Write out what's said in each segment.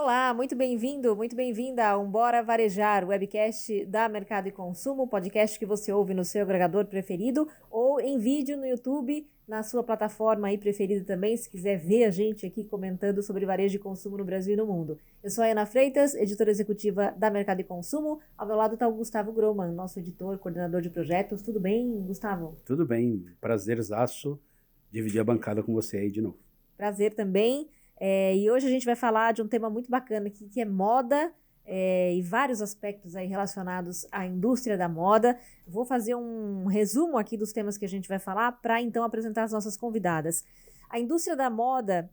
Olá, muito bem-vindo, muito bem-vinda ao Bora Varejar, o webcast da Mercado e Consumo, podcast que você ouve no seu agregador preferido ou em vídeo no YouTube, na sua plataforma aí preferida também, se quiser ver a gente aqui comentando sobre varejo e consumo no Brasil e no mundo. Eu sou a Ana Freitas, editora executiva da Mercado e Consumo. Ao meu lado está o Gustavo Groman, nosso editor, coordenador de projetos. Tudo bem, Gustavo? Tudo bem, prazerzaço dividir a bancada com você aí de novo. Prazer também. E hoje a gente vai falar de um tema muito bacana aqui, que é moda e vários aspectos aí relacionados à indústria da moda. Vou fazer um resumo aqui dos temas que a gente vai falar para então apresentar as nossas convidadas. A indústria da moda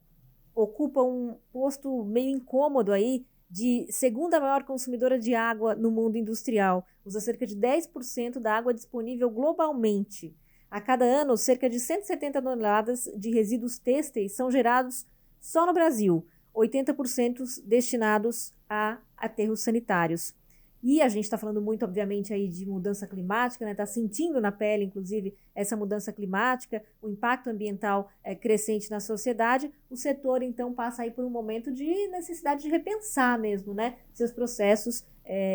ocupa um posto meio incômodo aí de segunda maior consumidora de água no mundo industrial. Usa cerca de 10% da água disponível globalmente. A cada ano, cerca de 170 toneladas de resíduos têxteis são gerados só no Brasil, 80% destinados a aterros sanitários. E a gente está falando muito, obviamente, aí de mudança climática, né? Está sentindo na pele, inclusive, essa mudança climática, o impacto ambiental crescente na sociedade. O setor, então, passa aí por um momento de necessidade de repensar mesmo, né? Seus processos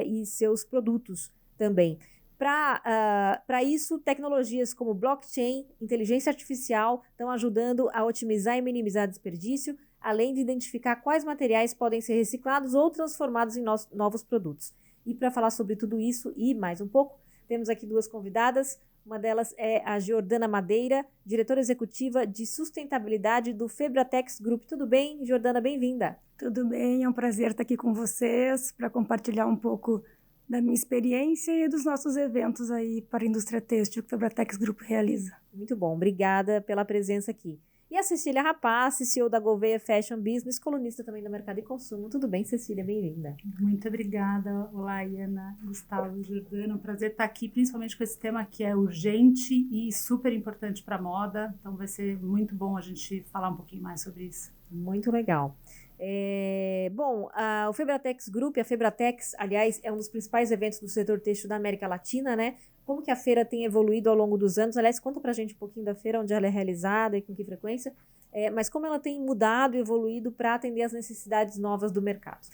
e seus produtos também. Para isso, tecnologias como blockchain, inteligência artificial estão ajudando a otimizar e minimizar desperdício, além de identificar quais materiais podem ser reciclados ou transformados em novos produtos. E para falar sobre tudo isso e mais um pouco, temos aqui duas convidadas. Uma delas é a Jordana Madeira, diretora executiva de sustentabilidade do Febratex Group. Tudo bem, Jordana? Bem-vinda. Tudo bem, é um prazer estar aqui com vocês para compartilhar um pouco da minha experiência e dos nossos eventos aí para a indústria têxtil que o Febratex Group realiza. Muito bom, obrigada pela presença aqui. E a Cecília Rapaz, CEO da Gouveia Fashion Business, colunista também do Mercado e Consumo. Tudo bem, Cecília? Bem-vinda. Muito obrigada. Olá, Ana, Gustavo e Jordana. É um prazer estar aqui, principalmente com esse tema que é urgente e super importante para a moda. Então vai ser muito bom a gente falar um pouquinho mais sobre isso. Muito legal. O Febratex Group, a Febratex, aliás, é um dos principais eventos do setor têxtil da América Latina, né? Como que a feira tem evoluído ao longo dos anos? Aliás, conta pra gente um pouquinho da feira, onde ela é realizada e com que frequência, mas como ela tem mudado e evoluído para atender às necessidades novas do mercado.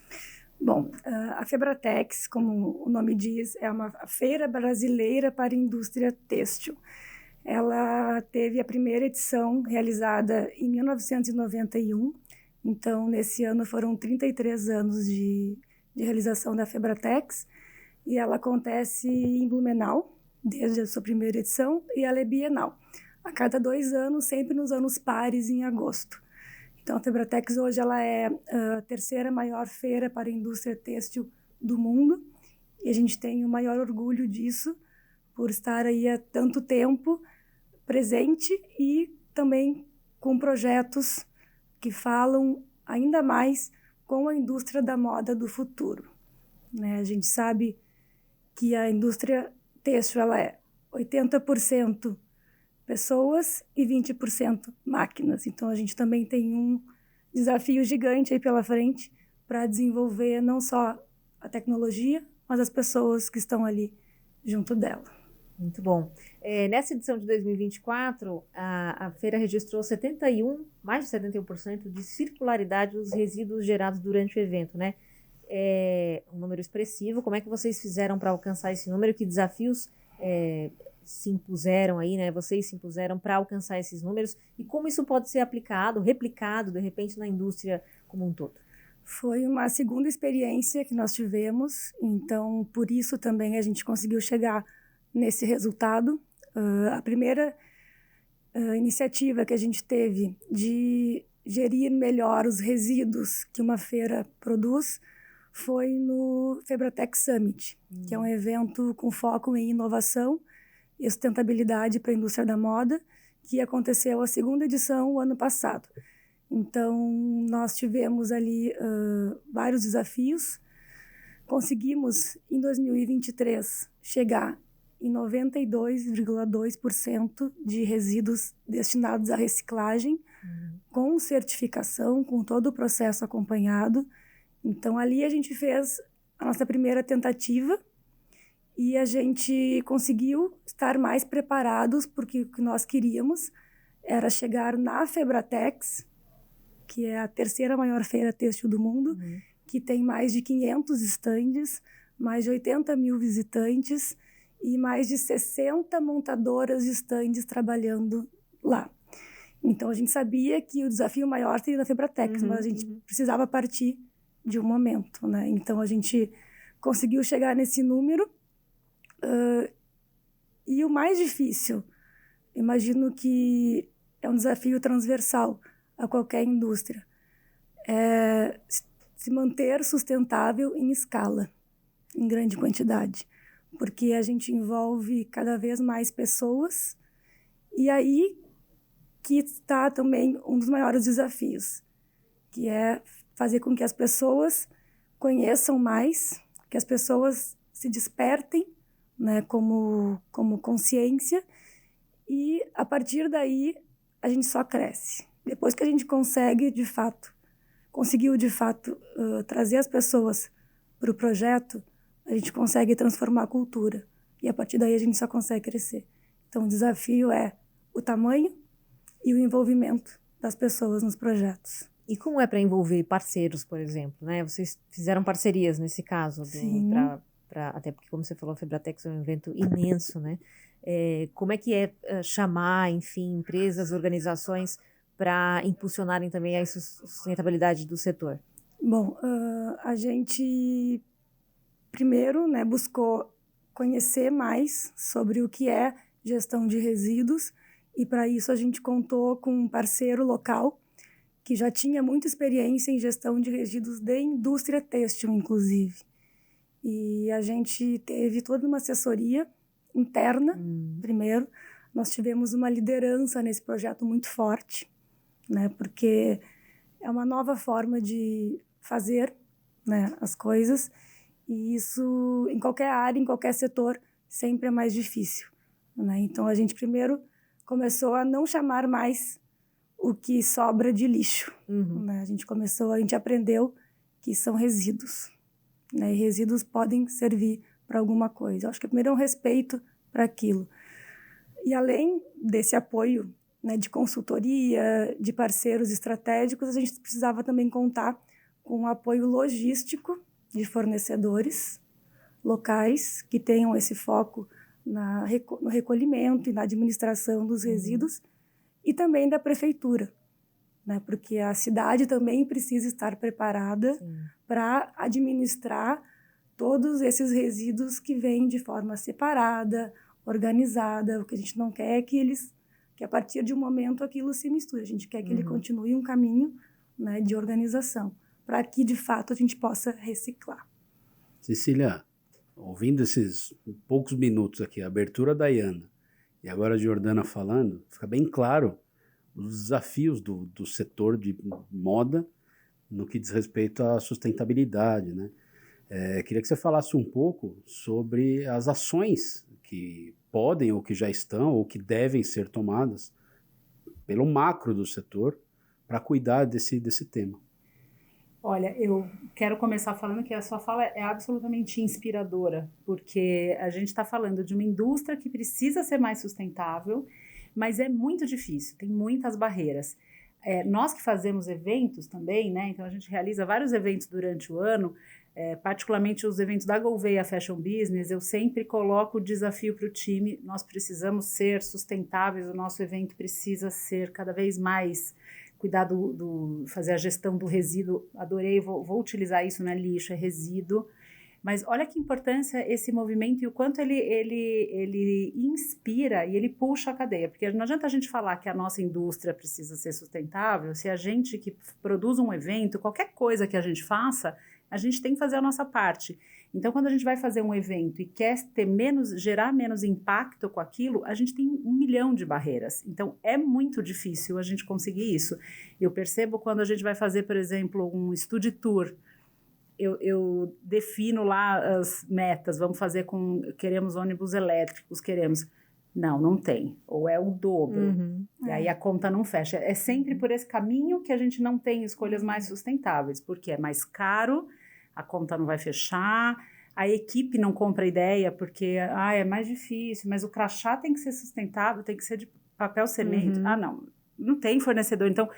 Bom, a Febratex, como o nome diz, é uma feira brasileira para a indústria têxtil. Ela teve a primeira edição realizada em 1991, então nesse ano foram 33 anos de realização da Febratex, e ela acontece em Blumenau, desde a sua primeira edição, e ela é bienal, a cada 2 anos, sempre nos anos pares, em agosto. Então a Febratex hoje ela é a terceira maior feira para a indústria têxtil do mundo, e a gente tem o maior orgulho disso, por estar aí há tanto tempo presente e também com projetos que falam ainda mais com a indústria da moda do futuro, né? A gente sabe que a indústria têxtil ela é 80% pessoas e 20% máquinas. Então a gente também tem um desafio gigante aí pela frente para desenvolver não só a tecnologia, mas as pessoas que estão ali junto dela. Muito bom. Nessa edição de 2024, a feira registrou mais de 71% de circularidade dos resíduos gerados durante o evento, né? Um número expressivo. Como é que vocês fizeram para alcançar esse número? Que desafios se impuseram aí, né? Vocês se impuseram para alcançar esses números? E como isso pode ser replicado, de repente, na indústria como um todo? Foi uma segunda experiência que nós tivemos, então, por isso também a gente conseguiu chegar nesse resultado. A primeira iniciativa que a gente teve de gerir melhor os resíduos que uma feira produz foi no Febratex Summit, que é um evento com foco em inovação e sustentabilidade para a indústria da moda, que aconteceu a segunda edição o ano passado. Então, nós tivemos ali vários desafios. Conseguimos, em 2023, chegar em 92,2% de resíduos destinados à reciclagem, com certificação, com todo o processo acompanhado. Então, ali a gente fez a nossa primeira tentativa e a gente conseguiu estar mais preparados, porque o que nós queríamos era chegar na Febratex, que é a terceira maior feira têxtil do mundo, que tem mais de 500 estandes, mais de 80 mil visitantes e mais de 60 montadoras de estandes trabalhando lá. Então, a gente sabia que o desafio maior seria da Febratex, mas a gente precisava partir de um momento, né? Então, a gente conseguiu chegar nesse número. E o mais difícil, imagino que é um desafio transversal a qualquer indústria, é se manter sustentável em escala, em grande quantidade, porque a gente envolve cada vez mais pessoas, e aí que está também um dos maiores desafios, que é fazer com que as pessoas conheçam mais, que as pessoas se despertem, né, como consciência, e a partir daí a gente só cresce. Depois que a gente conseguiu de fato trazer as pessoas para o projeto, a gente consegue transformar a cultura, e a partir daí a gente só consegue crescer. Então o desafio é o tamanho e o envolvimento das pessoas nos projetos. E como é para envolver parceiros, por exemplo, né? Vocês fizeram parcerias nesse caso, até porque, como você falou, a Febratex é um evento imenso, né? Como é que chamar, enfim, empresas, organizações para impulsionarem também a sustentabilidade do setor? Bom, a gente primeiro, né, buscou conhecer mais sobre o que é gestão de resíduos, e para isso a gente contou com um parceiro local que já tinha muita experiência em gestão de resíduos de indústria têxtil, inclusive. E a gente teve toda uma assessoria interna, primeiro. Nós tivemos uma liderança nesse projeto muito forte, né, porque é uma nova forma de fazer, né, as coisas, e isso, em qualquer área, em qualquer setor, sempre é mais difícil, né? Então, a gente primeiro começou a não chamar mais o que sobra de lixo, né? A gente aprendeu que são resíduos, né? E resíduos podem servir para alguma coisa. Eu acho que primeiro é um respeito para aquilo. E além desse apoio, né, de consultoria, de parceiros estratégicos, a gente precisava também contar com um apoio logístico de fornecedores locais que tenham esse foco no recolhimento e na administração dos resíduos, e também da prefeitura, né? Porque a cidade também precisa estar preparada para administrar todos esses resíduos que vêm de forma separada, organizada. O que a gente não quer é que a partir de um momento aquilo se misture. A gente quer que ele continue um caminho, né, de organização, para que de fato a gente possa reciclar. Cecília, ouvindo esses poucos minutos aqui, a abertura da Iana e agora a Jordana falando, fica bem claro os desafios do setor de moda no que diz respeito à sustentabilidade, né? Queria que você falasse um pouco sobre as ações que podem ou que já estão ou que devem ser tomadas pelo macro do setor para cuidar desse tema. Olha, eu quero começar falando que a sua fala é absolutamente inspiradora, porque a gente está falando de uma indústria que precisa ser mais sustentável, mas é muito difícil, tem muitas barreiras. Nós que fazemos eventos também, né? Então a gente realiza vários eventos durante o ano, particularmente os eventos da Gouveia Fashion Business. Eu sempre coloco o desafio para o time: nós precisamos ser sustentáveis, o nosso evento precisa ser cada vez mais cuidar fazer a gestão do resíduo. Adorei, vou utilizar isso, né? Lixo é resíduo. Mas olha que importância esse movimento e o quanto ele inspira e ele puxa a cadeia. Porque não adianta a gente falar que a nossa indústria precisa ser sustentável se a gente que produz um evento, qualquer coisa que a gente faça, a gente tem que fazer a nossa parte. Então, quando a gente vai fazer um evento e quer gerar menos impacto com aquilo, a gente tem 1 milhão de barreiras. Então, é muito difícil a gente conseguir isso. Eu percebo quando a gente vai fazer, por exemplo, um study tour. Eu defino lá as metas, queremos ônibus elétricos, não tem, ou é o dobro, e aí a conta não fecha. É sempre por esse caminho que a gente não tem escolhas mais sustentáveis, porque é mais caro, a conta não vai fechar, a equipe não compra a ideia, porque é mais difícil, mas o crachá tem que ser sustentável, tem que ser de papel cimento, não tem fornecedor, então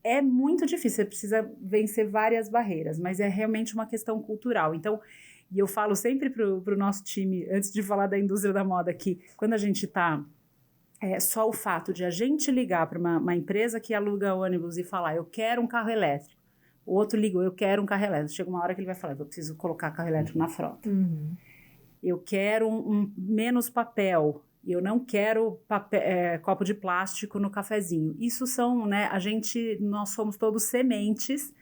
é muito difícil, você precisa vencer várias barreiras, mas é realmente uma questão cultural. Então, e eu falo sempre para o nosso time, antes de falar da indústria da moda, que quando a gente está... só o fato de a gente ligar para uma empresa que aluga ônibus e falar, eu quero um carro elétrico. O outro ligou, eu quero um carro elétrico. Chega uma hora que ele vai falar, eu preciso colocar carro elétrico na frota. Eu quero menos papel. Eu não quero copo de plástico no cafezinho. Isso são, né? Nós somos todos sementes,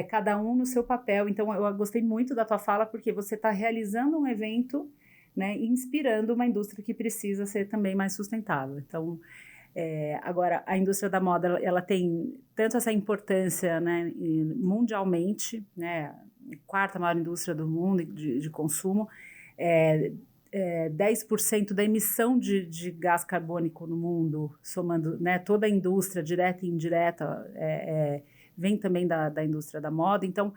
cada um no seu papel. Então, eu gostei muito da tua fala, porque você está realizando um evento, né, inspirando uma indústria que precisa ser também mais sustentável. Então, agora, a indústria da moda, ela tem tanto essa importância, né, mundialmente, né, quarta maior indústria do mundo de consumo, 10% da emissão de gás carbônico no mundo, somando, né, toda a indústria, direta e indireta, vem também da indústria da moda. Então,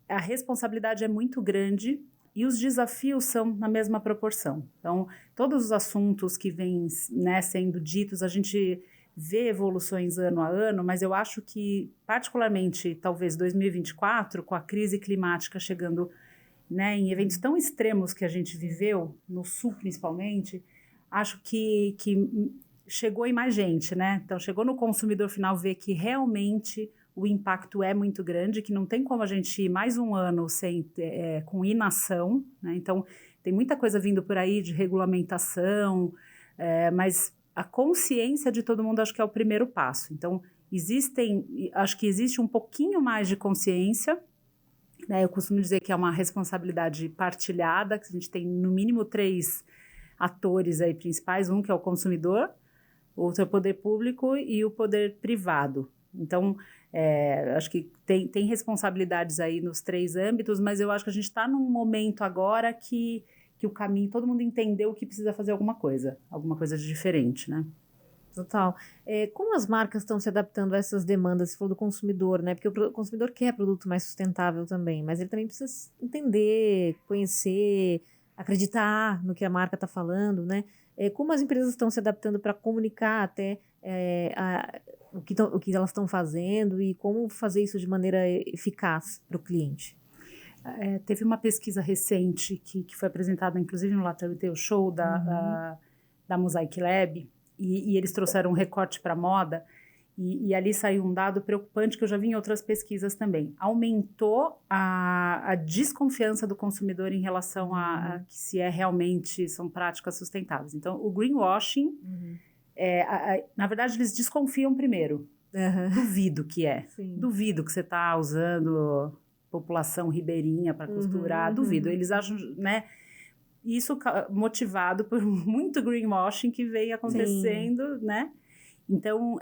a responsabilidade é muito grande e os desafios são na mesma proporção. Então, todos os assuntos que vêm, né, sendo ditos, a gente vê evoluções ano a ano, mas eu acho que, particularmente, talvez 2024, com a crise climática chegando, né, em eventos tão extremos que a gente viveu, no Sul principalmente, acho que chegou em mais gente, né? Então, chegou no consumidor final ver que realmente o impacto é muito grande, que não tem como a gente ir mais um ano com inação, né? Então, tem muita coisa vindo por aí de regulamentação, mas a consciência de todo mundo acho que é o primeiro passo. Então, acho que existe um pouquinho mais de consciência, né? Eu costumo dizer que é uma responsabilidade partilhada, que a gente tem no mínimo 3 atores aí principais, um que é o consumidor, outro é o poder público e o poder privado. Então, acho que tem responsabilidades aí nos 3 âmbitos, mas eu acho que a gente está num momento agora que o caminho, todo mundo entendeu que precisa fazer alguma coisa de diferente, né? Total. Como as marcas estão se adaptando a essas demandas, você falou do consumidor, né? Porque o consumidor quer produto mais sustentável também, mas ele também precisa entender, conhecer, acreditar no que a marca está falando, né? Como as empresas estão se adaptando para comunicar até o que elas estão fazendo e como fazer isso de maneira eficaz para o cliente? Teve uma pesquisa recente que foi apresentada, inclusive, no Latam Retail Show da Mosaic Lab, e eles trouxeram um recorte para a moda, e ali saiu um dado preocupante que eu já vi em outras pesquisas também. Aumentou a desconfiança do consumidor em relação a que se realmente são práticas sustentáveis. Então, o greenwashing, na verdade, eles desconfiam primeiro. Duvido que Sim. Duvido que você está usando população ribeirinha para costurar, duvido. Eles acham, né? Isso motivado por muito greenwashing que veio acontecendo, Sim. né? Então,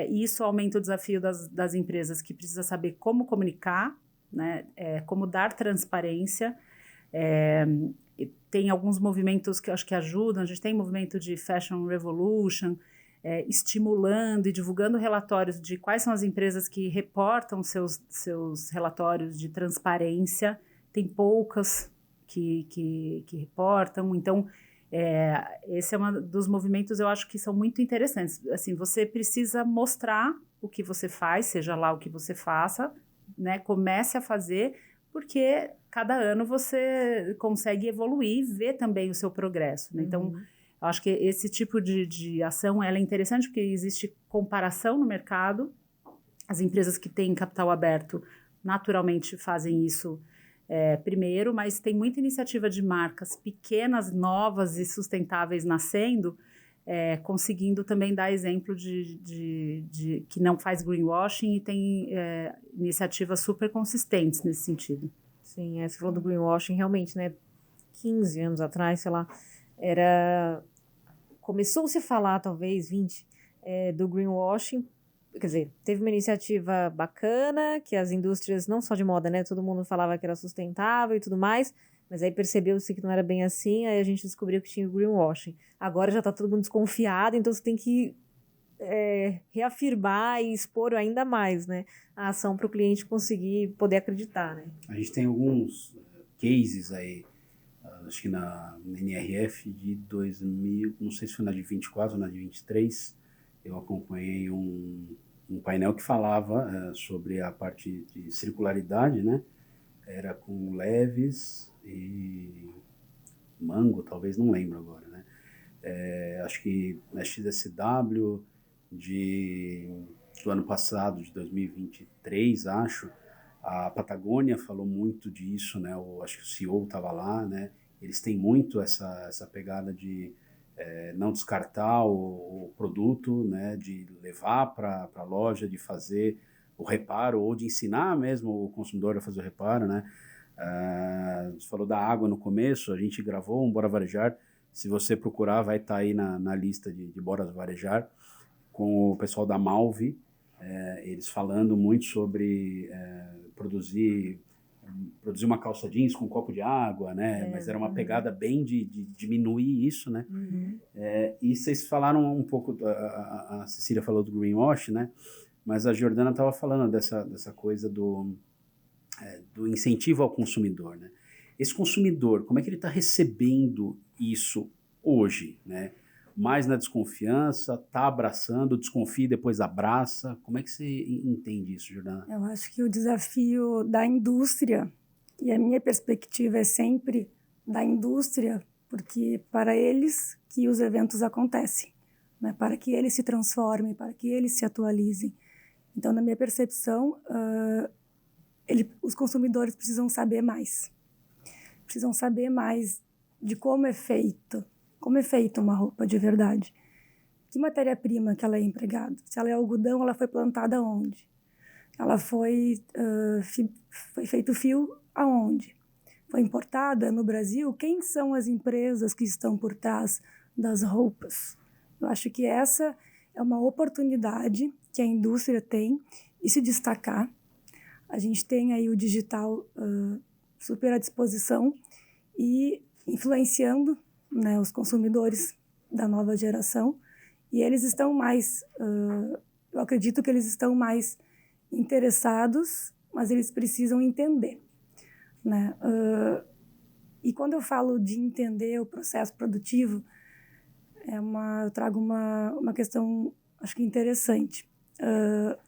isso aumenta o desafio das empresas que precisam saber como comunicar, né? Como dar transparência. Tem alguns movimentos que eu acho que ajudam. A gente tem movimento de Fashion Revolution, estimulando e divulgando relatórios de quais são as empresas que reportam seus relatórios de transparência. Tem poucas que reportam. Então, esse é um dos movimentos, eu acho que são muito interessantes. Assim, você precisa mostrar o que você faz, seja lá o que você faça, né? Comece a fazer, porque cada ano você consegue evoluir e ver também o seu progresso, né? Então, eu acho que esse tipo de ação ela é interessante porque existe comparação no mercado. As empresas que têm capital aberto naturalmente fazem isso primeiro, mas tem muita iniciativa de marcas pequenas, novas e sustentáveis nascendo, conseguindo também dar exemplo de que não faz greenwashing e tem iniciativas super consistentes nesse sentido. Sim, você falou do greenwashing, realmente, né? 15 anos atrás, sei lá, começou-se a falar, talvez 20, do greenwashing. Quer dizer, teve uma iniciativa bacana, que as indústrias, não só de moda, né? Todo mundo falava que era sustentável e tudo mais, mas aí percebeu-se que não era bem assim, aí a gente descobriu que tinha o greenwashing. Agora já está todo mundo desconfiado, então você tem que reafirmar e expor ainda mais, né? A ação para o cliente conseguir poder acreditar, né? A gente tem alguns cases aí, acho que na NRF de 2000, não sei se foi na de 24 ou na de 23, eu acompanhei um um painel que falava sobre a parte de circularidade, né? Era com Leves e Mango, talvez, não lembro agora, né? Acho que na XSW do ano passado, de 2023, acho, a Patagônia falou muito disso, né? Acho que o CEO estava lá, né? Eles têm muito essa pegada de não descartar o produto, né? De levar para a loja, de fazer o reparo ou de ensinar mesmo o consumidor a fazer o reparo, né? Você falou da água no começo, a gente gravou um Bora Varejar. Se você procurar, vai estar aí na lista de Bora Varejar, com o pessoal da Malve, eles falando muito sobre produzir uma calça jeans com um copo de água, né? Mas era uma pegada bem de diminuir isso, né? E vocês falaram um pouco, a Cecília falou do greenwash, né? Mas a Jordana estava falando dessa coisa do incentivo ao consumidor, né? Esse consumidor, como é que ele está recebendo isso hoje, né? Mais na desconfiança, está abraçando, desconfia e depois abraça. Como é que você entende isso, Jordana? Eu acho que o desafio da indústria, e a minha perspectiva é sempre da indústria, porque para eles que os eventos acontecem, né? Para que eles se transformem, para que eles se atualizem. Então, na minha percepção, os consumidores precisam saber mais. Precisam saber mais de como é feita uma roupa de verdade. Que matéria-prima que ela é empregada? Se ela é algodão, ela foi plantada onde? Ela foi feito fio aonde? Foi importada no Brasil? Quem são as empresas que estão por trás das roupas? Eu acho que essa é uma oportunidade que a indústria tem de se destacar. A gente tem aí o digital super à disposição e influenciando, né, os consumidores da nova geração. E eles estão mais, eu acredito que eles estão mais interessados, mas eles precisam entender, né? E quando eu falo de entender o processo produtivo, eu trago uma questão, acho que interessante.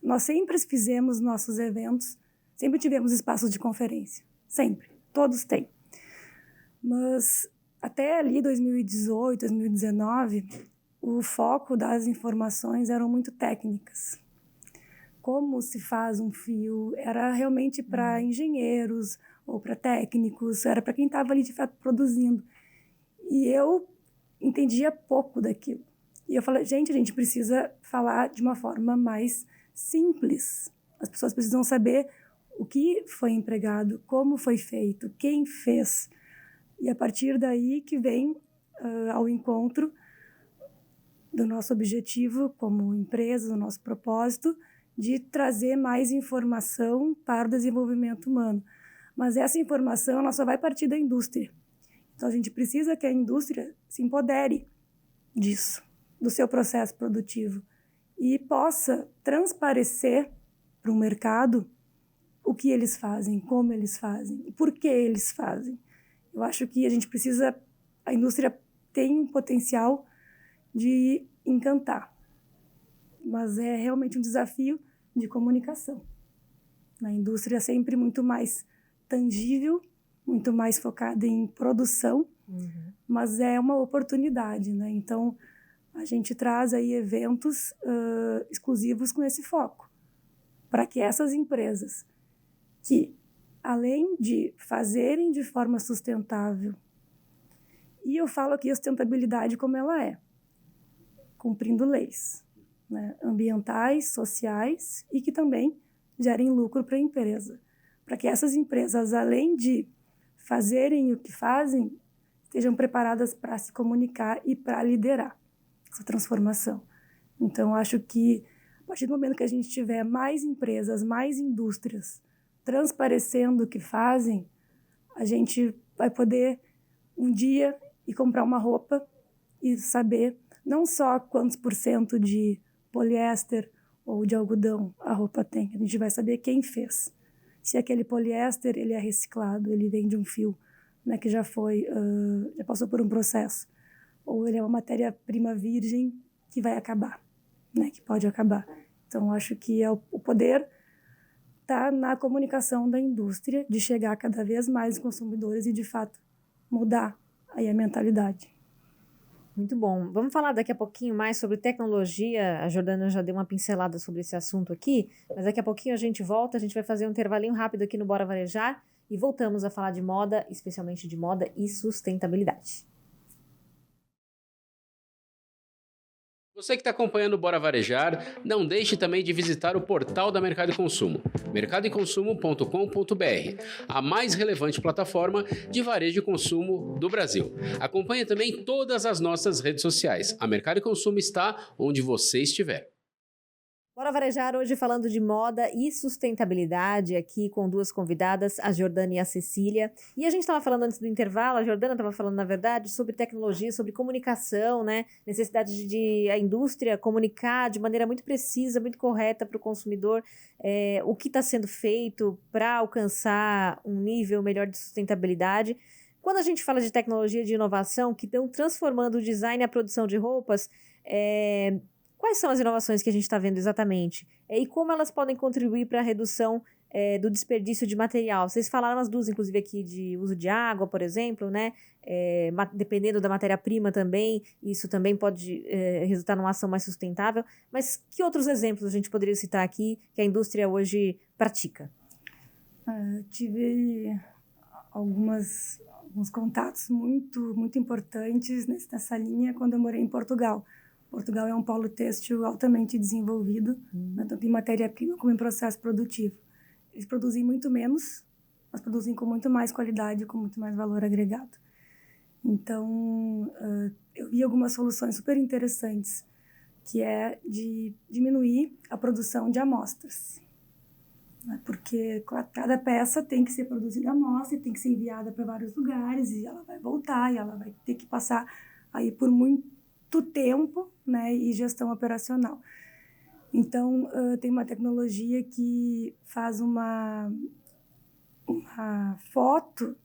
Nós sempre fizemos nossos eventos, sempre tivemos espaços de conferência, sempre, todos têm. Mas até ali 2018, 2019, o foco das informações eram muito técnicas. Como se faz um fio era realmente para engenheiros ou para técnicos, era para quem estava ali de fato produzindo. E eu entendia pouco daquilo. E eu falei, a gente precisa falar de uma forma mais simples. As pessoas precisam saber o que foi empregado, como foi feito, quem fez. E a partir daí que vem ao encontro do nosso objetivo como empresa, do nosso propósito, de trazer mais informação para o desenvolvimento humano. Mas essa informação ela só vai partir da indústria. Então, a gente precisa que a indústria se empodere disso, do seu processo produtivo, e possa transparecer para o mercado o que eles fazem, como eles fazem, e por que eles fazem. Eu acho que a indústria tem um potencial de encantar, mas é realmente um desafio de comunicação. Na indústria é sempre muito mais tangível, muito mais focada em produção, mas é uma oportunidade, né? Então, a gente traz aí eventos exclusivos com esse foco, para que essas empresas que, além de fazerem de forma sustentável, e eu falo aqui a sustentabilidade como ela é, cumprindo leis, né, ambientais, sociais, e que também gerem lucro para a empresa. Para que essas empresas, além de fazerem o que fazem, estejam preparadas para se comunicar e para liderar essa transformação. Então, acho que, a partir do momento que a gente tiver mais empresas, mais indústrias transparecendo o que fazem, a gente vai poder, um dia, ir comprar uma roupa e saber não só quantos % de poliéster ou de algodão a roupa tem, a gente vai saber quem fez. Se aquele poliéster ele é reciclado, ele vem de um fio, né, que já passou por um processo, ou ele é uma matéria-prima virgem que vai acabar, né, que pode acabar. Então, acho que o poder está na comunicação da indústria, de chegar cada vez mais aos consumidores e, de fato, mudar aí a mentalidade. Muito bom. Vamos falar daqui a pouquinho mais sobre tecnologia. A Jordana já deu uma pincelada sobre esse assunto aqui, mas daqui a pouquinho a gente volta, a gente vai fazer um intervalinho rápido aqui no Bora Varejar e voltamos a falar de moda, especialmente de moda e sustentabilidade. Você que está acompanhando o Bora Varejar, não deixe também de visitar o portal da Mercado e Consumo, mercadoeconsumo.com.br, a mais relevante plataforma de varejo e consumo do Brasil. Acompanhe também todas as nossas redes sociais. A Mercado e Consumo está onde você estiver. Bora Varejar hoje falando de moda e sustentabilidade aqui com duas convidadas, a Jordana e a Cecília. E a gente estava falando antes do intervalo, a Jordana estava falando, na verdade, sobre tecnologia, sobre comunicação, né? Necessidade de a indústria comunicar de maneira muito precisa, muito correta para o consumidor o que está sendo feito para alcançar um nível melhor de sustentabilidade. Quando a gente fala de tecnologia e de inovação que estão transformando o design e a produção de roupas, quais são as inovações que a gente está vendo exatamente? E como elas podem contribuir para a redução do desperdício de material? Vocês falaram as duas, inclusive, aqui de uso de água, por exemplo, né? Dependendo da matéria-prima também, isso também pode resultar numa ação mais sustentável. Mas que outros exemplos a gente poderia citar aqui que a indústria hoje pratica? Tive alguns contatos muito, muito importantes nessa linha quando eu morei em Portugal. Portugal é um polo têxtil altamente desenvolvido, né, tanto em matéria-prima como em processo produtivo. Eles produzem muito menos, mas produzem com muito mais qualidade, com muito mais valor agregado. Então, eu vi algumas soluções super interessantes, que é de diminuir a produção de amostras. Né, porque cada peça tem que ser produzida a amostra, tem que ser enviada para vários lugares, e ela vai voltar, e ela vai ter que passar aí por muito tempo, né, e gestão operacional. Então, tem uma tecnologia que faz uma foto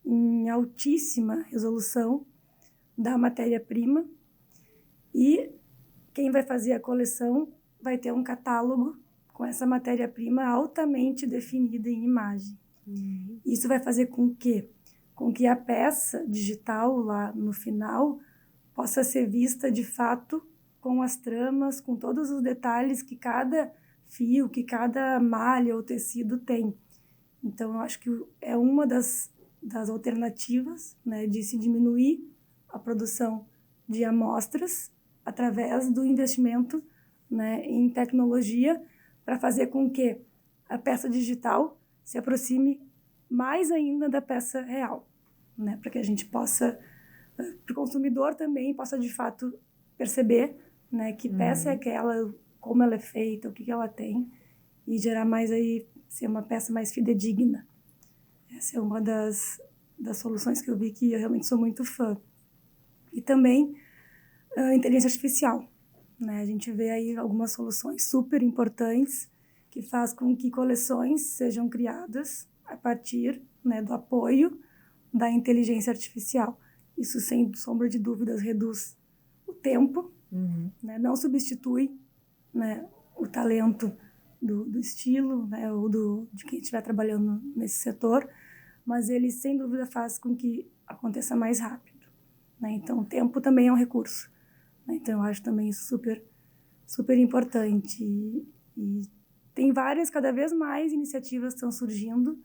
em altíssima resolução da matéria-prima e quem vai fazer a coleção vai ter um catálogo com essa matéria-prima altamente definida em imagem. Isso vai fazer com que a peça digital lá no final possa ser vista de fato com as tramas, com todos os detalhes que cada fio, que cada malha ou tecido tem. Então, eu acho que é uma das alternativas, né, de se diminuir a produção de amostras através do investimento, né, em tecnologia para fazer com que a peça digital se aproxime mais ainda da peça real, né, para que a gente possa, para o consumidor também possa de fato perceber, né, que peça é aquela, como ela é feita, o que ela tem, e gerar mais aí, ser uma peça mais fidedigna. Essa é uma das soluções que eu vi que eu realmente sou muito fã. E também a inteligência artificial, né? A gente vê aí algumas soluções super importantes que faz com que coleções sejam criadas a partir, né, do apoio da inteligência artificial. Isso, sem sombra de dúvidas, reduz o tempo, né? Não substitui, né, o talento do estilo, né, ou de quem estiver trabalhando nesse setor, mas ele, sem dúvida, faz com que aconteça mais rápido, né? Então, o tempo também é um recurso, né? Então, eu acho também isso super, super importante. E tem cada vez mais iniciativas estão surgindo.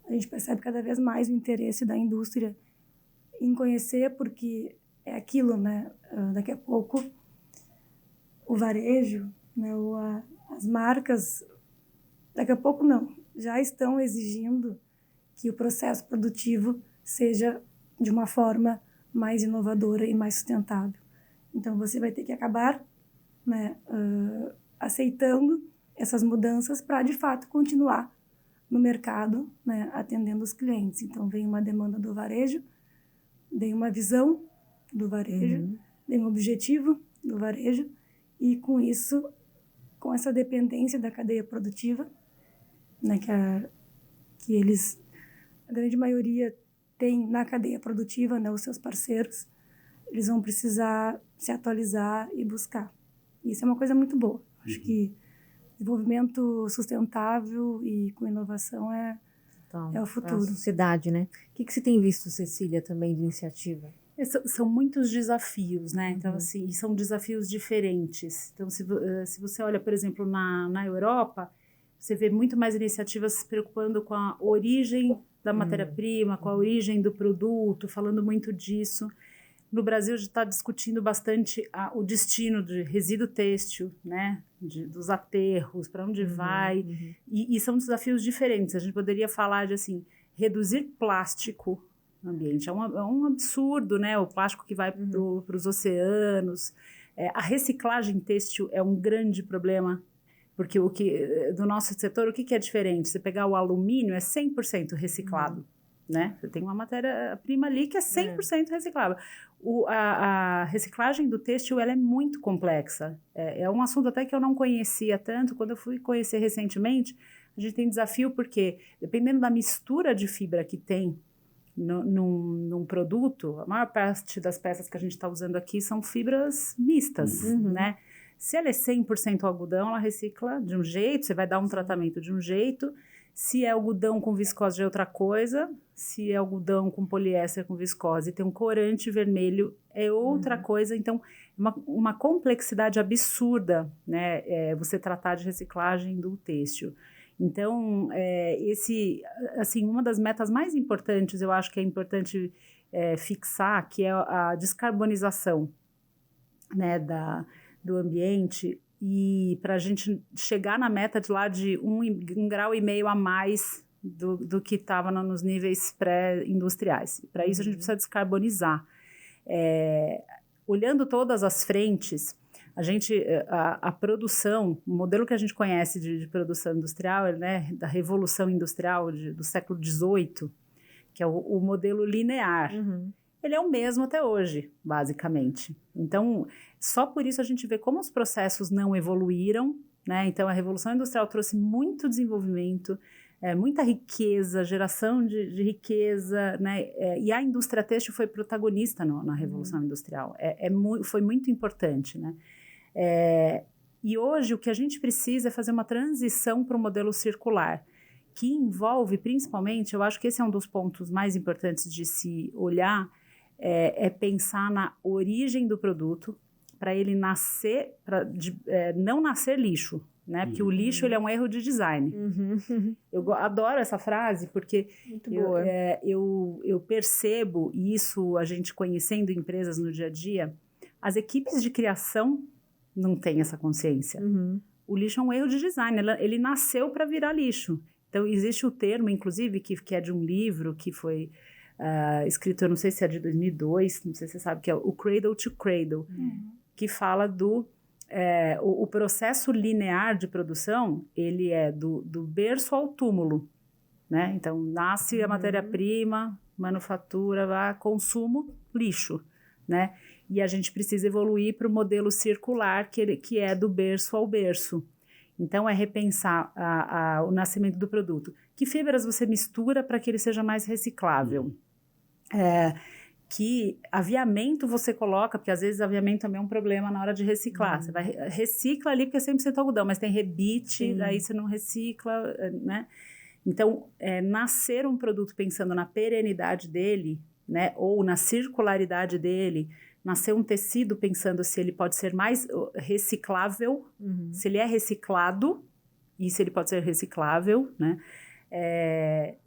A gente percebe cada vez mais o interesse da indústria em conhecer, porque é aquilo, né? Daqui a pouco, o varejo, né, ou as marcas, daqui a pouco não, já estão exigindo que o processo produtivo seja de uma forma mais inovadora e mais sustentável. Então, você vai ter que acabar, né, aceitando essas mudanças para, de fato, continuar no mercado, né, atendendo os clientes. Então, vem uma demanda do varejo, vem uma visão do varejo, vem um objetivo do varejo, e com isso, com essa dependência da cadeia produtiva, né, que eles, a grande maioria tem na cadeia produtiva, né, os seus parceiros, eles vão precisar se atualizar e buscar. Isso é uma coisa muito boa. Acho que desenvolvimento sustentável e com inovação Então, é o para a futuro. sociedade, né? O que você tem visto, Cecília, também de iniciativa? São muitos desafios, né? Então, assim, e são desafios diferentes. Então, se você olha, por exemplo, na Europa, você vê muito mais iniciativas se preocupando com a origem da matéria-prima, com a origem do produto, falando muito disso. No Brasil, a gente está discutindo bastante o destino de resíduo têxtil, né? Dos aterros, para onde vai. E são desafios diferentes. A gente poderia falar de, assim, reduzir plástico no ambiente. É um absurdo, né? O plástico que vai para os oceanos. A reciclagem têxtil é um grande problema, porque do nosso setor, o que é diferente? Você pegar o alumínio, é 100% reciclado, né? Você tem uma matéria-prima ali que é 100% reciclável. A reciclagem do têxtil, ela é muito complexa. É um assunto até que eu não conhecia tanto. Quando eu fui conhecer recentemente, a gente tem desafio porque, dependendo da mistura de fibra que tem num produto, a maior parte das peças que a gente está usando aqui são fibras mistas, né? Se ela é 100% algodão, ela recicla de um jeito, você vai dar um tratamento de um jeito. Se é algodão com viscose, é outra coisa. Se é algodão com poliéster com viscose, tem um corante vermelho, é outra coisa. Então, uma complexidade absurda, né? Você tratar de reciclagem do têxtil. Então, assim, uma das metas mais importantes, eu acho que é importante fixar, que é a descarbonização, né, do ambiente, e para a gente chegar na meta de lá de 1,5 grau a mais do que estava nos níveis pré-industriais. Para isso, a gente precisa descarbonizar. Olhando todas as frentes, a produção, o modelo que a gente conhece de produção industrial, né, da Revolução Industrial do século XVIII, que é o modelo linear, ele é o mesmo até hoje, basicamente. Então, só por isso a gente vê como os processos não evoluíram, né? Então, a Revolução Industrial trouxe muito desenvolvimento, muita riqueza, geração de riqueza, né? E a indústria têxtil foi protagonista na Revolução Industrial. Foi muito importante, né? E hoje o que a gente precisa é fazer uma transição para um modelo circular, que envolve principalmente, eu acho que esse é um dos pontos mais importantes de se olhar, pensar na origem do produto, para ele nascer, não nascer lixo, né? Porque o lixo, ele é um erro de design. Eu adoro essa frase, porque eu percebo, e isso a gente conhecendo empresas no dia a dia, as equipes de criação não têm essa consciência. O lixo é um erro de design, ele nasceu para virar lixo. Então, existe o termo, inclusive, que é de um livro que foi escrito, eu não sei se é de 2002, não sei se você sabe, que é o Cradle to Cradle, que fala o processo linear de produção, ele é do berço ao túmulo, né? Então, nasce a matéria-prima, manufatura, consumo, lixo, né? E a gente precisa evoluir para o modelo circular, que é do berço ao berço. Então, é repensar o nascimento do produto. Que fibras você mistura para que ele seja mais reciclável? Que aviamento você coloca, porque às vezes aviamento também é um problema na hora de reciclar. Você recicla ali porque é 100% algodão, mas tem rebite, aí você não recicla, né? Então, nascer um produto pensando na perenidade dele, né, ou na circularidade dele, nascer um tecido pensando se ele pode ser mais reciclável, se ele é reciclado e se ele pode ser reciclável, né?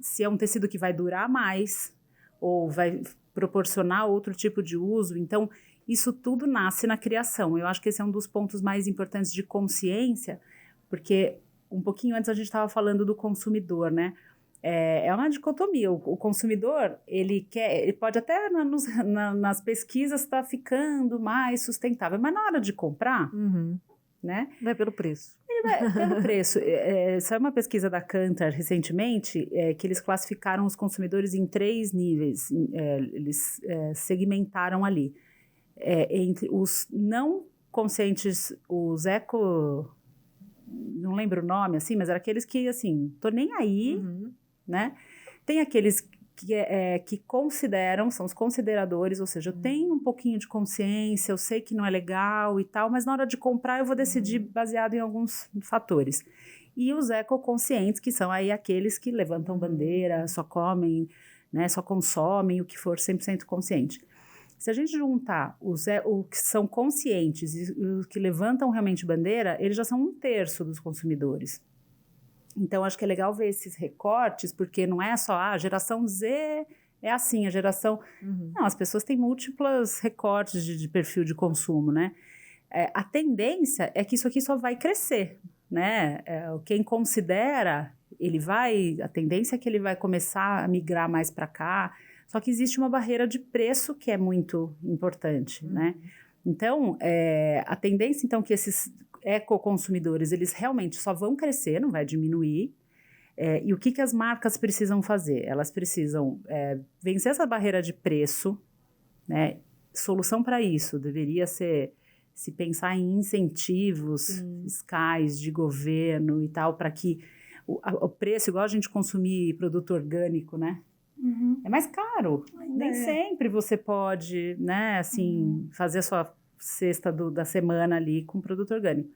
Se é um tecido que vai durar mais ou vai proporcionar outro tipo de uso. Então, isso tudo nasce na criação. Eu acho que esse é um dos pontos mais importantes de consciência, porque um pouquinho antes a gente estava falando do consumidor, né? É uma dicotomia. O consumidor, ele pode até nas pesquisas estar ficando mais sustentável, mas na hora de comprar, né? Vai pelo preço. Ele vai pelo preço. Saiu uma pesquisa da Kantar recentemente, que eles classificaram os consumidores em 3 níveis. Eles segmentaram ali. Entre os não conscientes, os não lembro o nome, assim, mas eram aqueles que, assim, tô nem aí, né? Tem aqueles que consideram, são os consideradores, ou seja, eu tenho um pouquinho de consciência, eu sei que não é legal e tal, mas na hora de comprar eu vou decidir baseado em alguns fatores. E os ecoconscientes, que são aí aqueles que levantam bandeira, só comem, né, só consomem o que for 100% consciente. Se a gente juntar os que são conscientes e os que levantam realmente bandeira, eles já são 1/3 dos consumidores. Então, acho que é legal ver esses recortes, porque não é só a geração Z é assim, a geração... Não, as pessoas têm múltiplos recortes de perfil de consumo, né? A tendência é que isso aqui só vai crescer, né? Quem considera, a tendência é que ele vai começar a migrar mais para cá, só que existe uma barreira de preço que é muito importante, né? Então, a tendência, então, que esses ecoconsumidores, eles realmente só vão crescer, não vai diminuir. E o que as marcas precisam fazer? Elas precisam vencer essa barreira de preço, né? Solução para isso deveria ser se pensar em incentivos fiscais de governo e tal, para que o preço, igual a gente consumir produto orgânico, né? É mais caro. Nem sempre você pode, né, assim, fazer a sua cesta da semana ali com produto orgânico.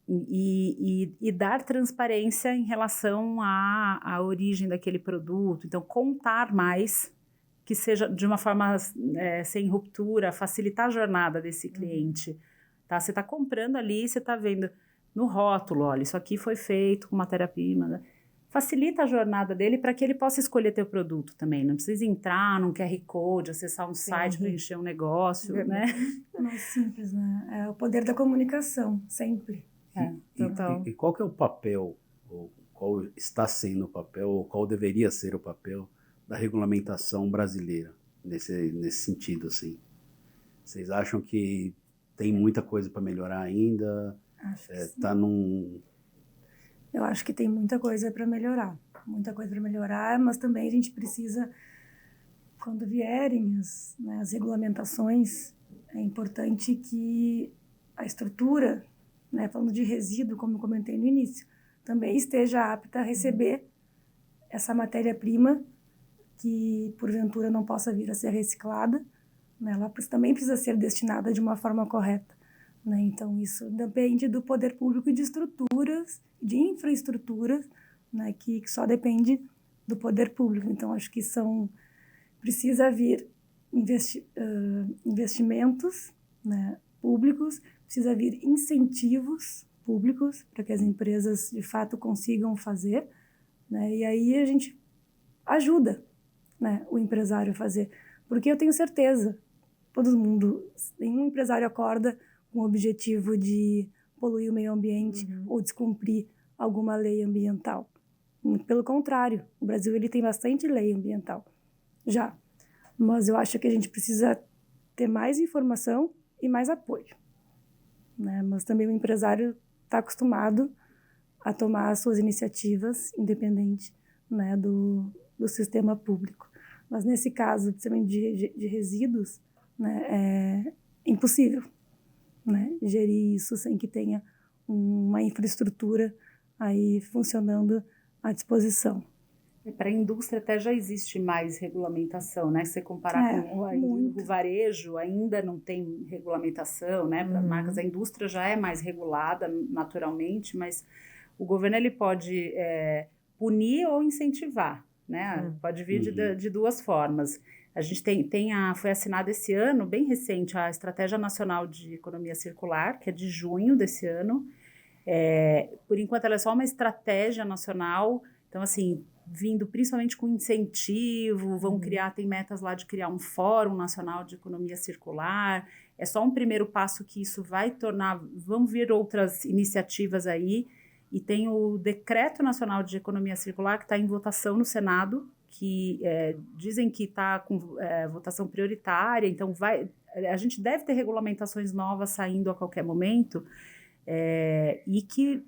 E dar transparência em relação à origem daquele produto. Então, contar mais, que seja de uma forma sem ruptura, facilitar a jornada desse cliente. Tá? Você está comprando ali, você está vendo no rótulo, olha, isso aqui foi feito com matéria-prima, né? Facilita a jornada dele para que ele possa escolher teu produto também. Não precisa entrar num QR Code, acessar um site para encher um negócio, né? Mais simples, né? É o poder da comunicação, sempre. Total. E qual que é o papel, ou qual está sendo o papel, ou qual deveria ser o papel da regulamentação brasileira nesse sentido, assim? Vocês acham que tem muita coisa para melhorar ainda? Acho que sim. Eu acho que tem muita coisa para melhorar, mas também a gente precisa, quando vierem as regulamentações, é importante que a estrutura, né, falando de resíduo, como eu comentei no início, também esteja apta a receber essa matéria-prima que, porventura, não possa vir a ser reciclada, né, ela também precisa ser destinada de uma forma correta. Né? Então, isso depende do poder público e de estruturas, de infraestruturas, né, que só depende do poder público. Então, acho que precisa vir investimentos, né, públicos, precisa vir incentivos públicos para que as empresas, de fato, consigam fazer, né? E aí a gente ajuda, né, o empresário a fazer. Porque eu tenho certeza, nenhum empresário acorda com o objetivo de poluir o meio ambiente ou descumprir alguma lei ambiental. Pelo contrário, o Brasil ele tem bastante lei ambiental, já. Mas eu acho que a gente precisa ter mais informação e mais apoio. Né? Mas também o empresário está acostumado a tomar as suas iniciativas, independente, né, do sistema público. Mas nesse caso, principalmente de resíduos, né, é impossível, né, gerir isso sem que tenha uma infraestrutura aí funcionando à disposição. Para a indústria até já existe mais regulamentação, né? Se você comparar com o varejo, ainda não tem regulamentação, né? Para marcas, a indústria já é mais regulada naturalmente, mas o governo ele pode punir ou incentivar, né? Pode vir de duas formas. A gente foi assinada esse ano, bem recente, a Estratégia Nacional de Economia Circular, que é de junho desse ano. Por enquanto, ela é só uma estratégia nacional, então, assim, vindo principalmente com incentivo, tem metas lá de criar um Fórum Nacional de Economia Circular. É só um primeiro passo que isso vai tornar, vão vir outras iniciativas aí, e tem o Decreto Nacional de Economia Circular, que está em votação no Senado, que dizem que está com votação prioritária, então a gente deve ter regulamentações novas saindo a qualquer momento, e que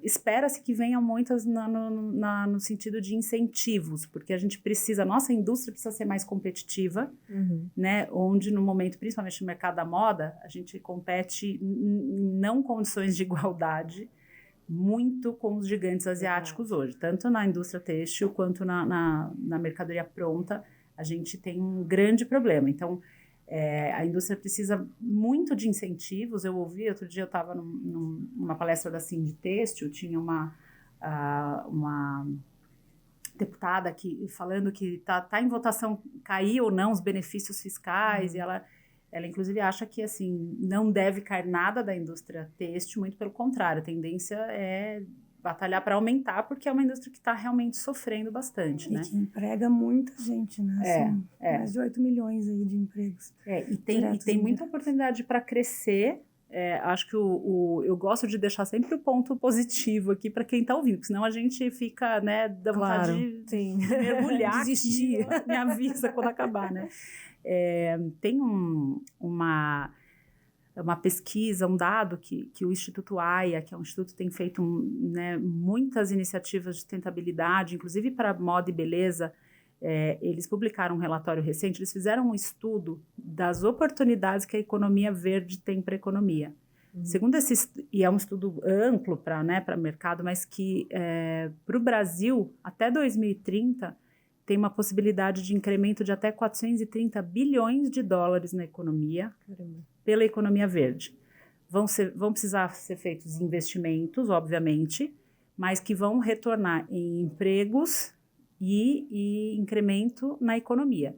espera-se que venham muitas no sentido de incentivos, porque a nossa indústria precisa ser mais competitiva, né? Onde no momento, principalmente no mercado da moda, a gente compete em não condições de igualdade, muito com os gigantes asiáticos hoje, tanto na indústria têxtil quanto na mercadoria pronta, a gente tem um grande problema. Então, a indústria precisa muito de incentivos. Eu ouvi, outro dia eu estava numa palestra da Sinditêxtil, tinha uma deputada falando que está em votação cair ou não os benefícios fiscais, e ela inclusive acha que assim, não deve cair nada da indústria têxtil, muito pelo contrário, a tendência é batalhar para aumentar, porque é uma indústria que está realmente sofrendo bastante, né? E que emprega muita gente, né? Mais de 8 milhões aí de empregos. E tem muita oportunidade para crescer. Acho que eu gosto de deixar sempre o ponto positivo aqui para quem está ouvindo, porque senão a gente fica, né, da vontade de mergulhar aqui, me avisa quando acabar, né? Tem uma pesquisa, um dado que o Instituto AIA, que é um instituto que tem feito, né, muitas iniciativas de sustentabilidade, inclusive para moda e beleza. Eles publicaram um relatório recente, eles fizeram um estudo das oportunidades que a economia verde tem para a economia. Segundo e é um estudo amplo para o mercado, mas que para o Brasil, até 2030, tem uma possibilidade de incremento de até 430 bilhões de dólares na economia, pela economia verde. Vão precisar ser feitos investimentos, obviamente, mas que vão retornar em empregos e incremento na economia.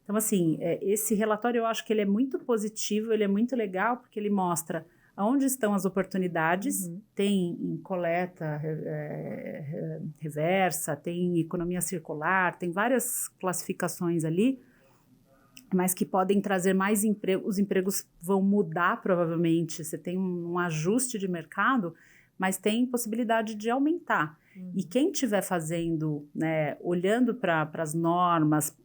Então, assim, esse relatório eu acho que ele é muito positivo, ele é muito legal, porque ele mostra onde estão as oportunidades, tem em coleta reversa, tem economia circular, tem várias classificações ali, mas que podem trazer mais emprego. Os empregos vão mudar provavelmente, você tem um ajuste de mercado, mas tem possibilidade de aumentar. E quem estiver fazendo, né, olhando para as normas,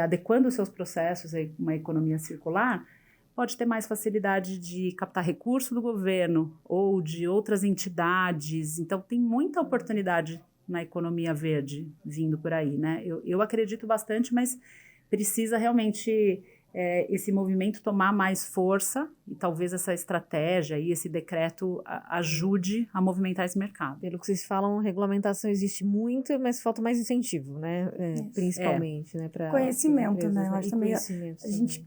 adequando os seus processos a uma economia circular, pode ter mais facilidade de captar recurso do governo ou de outras entidades. Então, tem muita oportunidade na economia verde vindo por aí, né? Eu acredito bastante, mas precisa realmente esse movimento tomar mais força e talvez essa estratégia e esse decreto ajude a movimentar esse mercado. Pelo que vocês falam, regulamentação existe muito, mas falta mais incentivo, né? Principalmente, né? Conhecimento, né? Eu acho também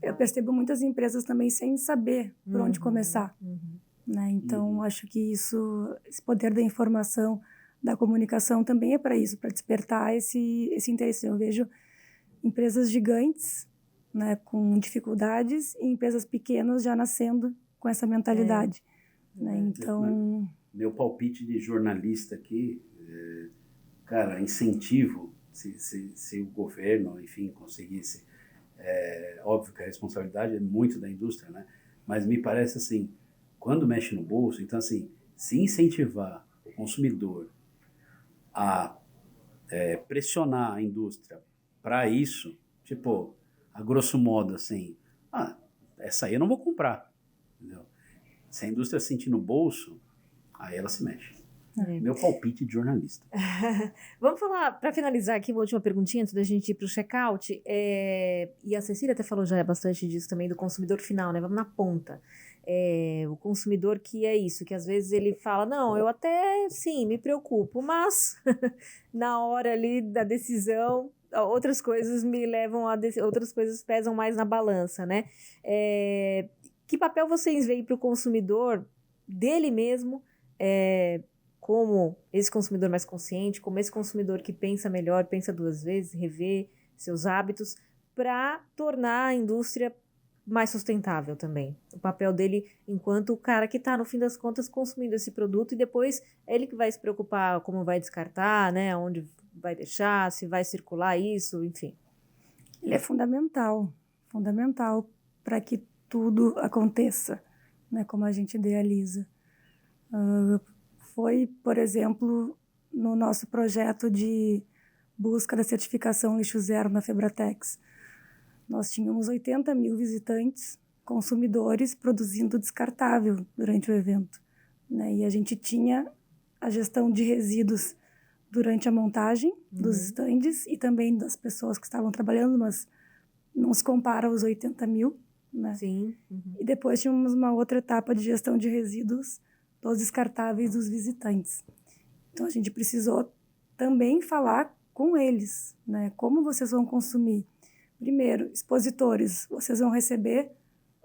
eu percebo muitas empresas também sem saber por onde começar, né? Então, acho que esse poder da informação, da comunicação também é para isso, para despertar esse interesse. Eu vejo empresas gigantes, né, com dificuldades, e empresas pequenas já nascendo com essa mentalidade. Né? Então, meu palpite de jornalista aqui, cara, incentivo, se o governo, enfim, conseguisse, óbvio que a responsabilidade é muito da indústria, né? Mas me parece assim, quando mexe no bolso, então assim, se incentivar o consumidor a pressionar a indústria para isso, tipo, a grosso modo, assim, essa aí eu não vou comprar, entendeu? Se a indústria sentir no bolso, aí ela se mexe. Meu palpite de jornalista. Vamos falar, para finalizar aqui, uma última perguntinha antes da gente ir para o check-out. E a Cecília até falou já bastante disso também, do consumidor final, né? Vamos na ponta. O consumidor que é isso, que às vezes ele fala, não, eu até, sim, me preocupo, mas na hora ali da decisão, outras coisas me levam outras coisas pesam mais na balança, né? Que papel vocês veem para o consumidor dele mesmo, como esse consumidor mais consciente, como esse consumidor que pensa melhor, pensa duas vezes, revê seus hábitos, para tornar a indústria mais sustentável também. O papel dele enquanto o cara que está, no fim das contas, consumindo esse produto, e depois é ele que vai se preocupar como vai descartar, né? Onde vai deixar, se vai circular isso, enfim. Ele é fundamental para que tudo aconteça, né? Como a gente idealiza. Foi, por exemplo, no nosso projeto de busca da certificação lixo zero na Febratex. Nós tínhamos 80 mil visitantes, consumidores, produzindo descartável durante o evento, né? E a gente tinha a gestão de resíduos durante a montagem dos estandes e também das pessoas que estavam trabalhando, mas não se compara aos 80 mil, né? Sim. E depois tínhamos uma outra etapa de gestão de resíduos dos descartáveis dos visitantes. Então, a gente precisou também falar com eles, né? Como vocês vão consumir? Primeiro, expositores, vocês vão receber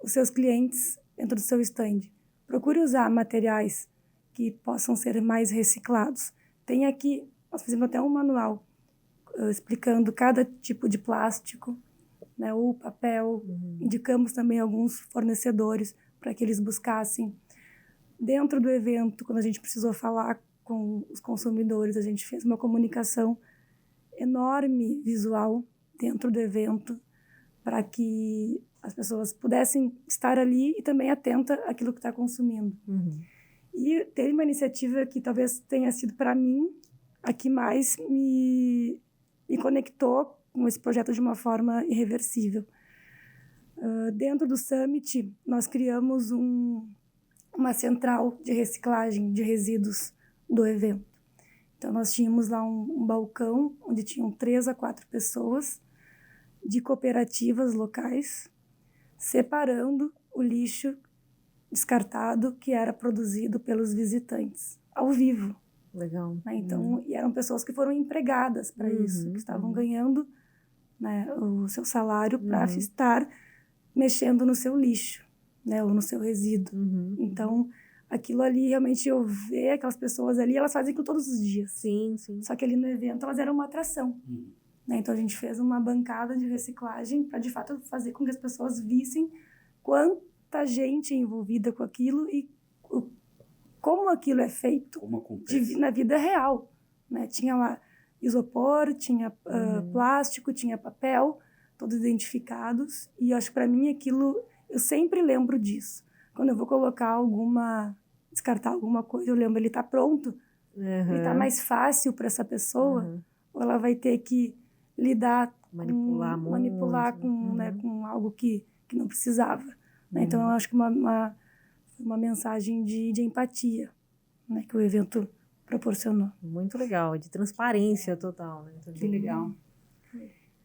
os seus clientes dentro do seu stand. Procure usar materiais que possam ser mais reciclados. Tem aqui, nós fizemos até um manual explicando cada tipo de plástico, né, o papel. Indicamos também alguns fornecedores para que eles buscassem. Dentro do evento, quando a gente precisou falar com os consumidores, a gente fez uma comunicação enorme visual dentro do evento para que as pessoas pudessem estar ali e também atenta àquilo que está consumindo. E teve uma iniciativa que talvez tenha sido, para mim, a que mais me conectou com esse projeto de uma forma irreversível. Dentro do Summit, nós criamos uma central de reciclagem de resíduos do evento. Então, nós tínhamos lá um balcão onde tinham 3 a 4 pessoas de cooperativas locais separando o lixo descartado que era produzido pelos visitantes, ao vivo. Legal. Né? Então, e eram pessoas que foram empregadas para isso, que estavam ganhando, né, o seu salário para estar mexendo no seu lixo, né, ou no seu resíduo. Então, aquilo ali, realmente, eu ver aquelas pessoas ali, elas fazem aquilo todos os dias. Sim, sim. Só que ali no evento, elas eram uma atração. Né? Então, a gente fez uma bancada de reciclagem para, de fato, fazer com que as pessoas vissem quanta gente é envolvida com aquilo e como aquilo é feito na vida real. Né? Tinha lá isopor, tinha plástico, tinha papel, todos identificados. E eu acho que, para mim, aquilo... Eu sempre lembro disso. Quando eu vou descartar alguma coisa, eu lembro, ele está pronto, ele está mais fácil para essa pessoa, ou ela vai ter que lidar, manipular com algo que não precisava. Né? Então, eu acho que uma mensagem de empatia, né, que o evento proporcionou. Muito legal, de transparência total. Né? Que legal.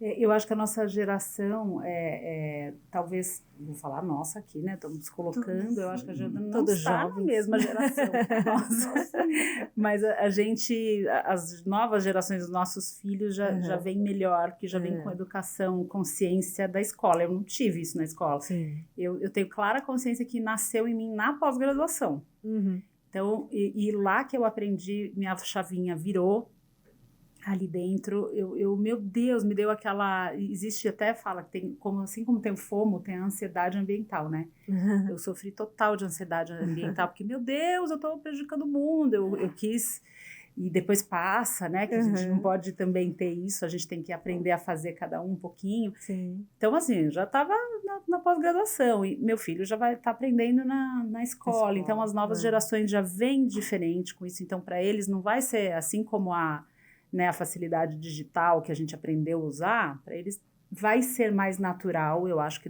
Eu acho que a nossa geração, talvez, vou falar nossa aqui, né? Estamos colocando, eu acho que a Jordana não está na mesma geração. Mas as novas gerações dos nossos filhos já vêm melhor, que já vêm com educação, consciência da escola. Eu não tive isso na escola. Sim. Eu tenho clara consciência que nasceu em mim na pós-graduação. Então, e lá que eu aprendi, minha chavinha virou. Ali dentro, meu Deus, me deu aquela... Existe até, fala que tem, assim como tem o FOMO, tem a ansiedade ambiental, né? Eu sofri total de ansiedade ambiental, porque, meu Deus, eu estou prejudicando o mundo. Eu quis... E depois passa, né? Que a gente não pode também ter isso, a gente tem que aprender a fazer cada um pouquinho. Sim. Então, assim, eu já estava na pós-graduação, e meu filho já vai estar aprendendo na escola. Então, as novas gerações já vêm diferente com isso. Então, para eles, não vai ser assim como a facilidade digital que a gente aprendeu a usar, para eles vai ser mais natural, eu acho,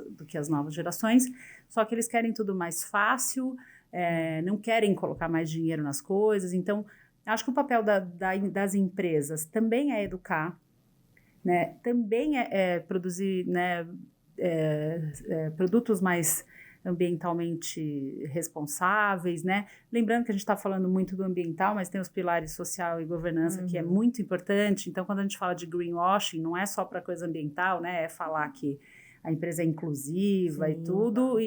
do que as novas gerações, só que eles querem tudo mais fácil, não querem colocar mais dinheiro nas coisas. Então, acho que o papel das empresas também é educar, né? Também é produzir, né, produtos mais ambientalmente responsáveis, né? Lembrando que a gente está falando muito do ambiental, mas tem os pilares social e governança, que é muito importante. Então, quando a gente fala de greenwashing, não é só para coisa ambiental, né? É falar que a empresa é inclusiva e tudo,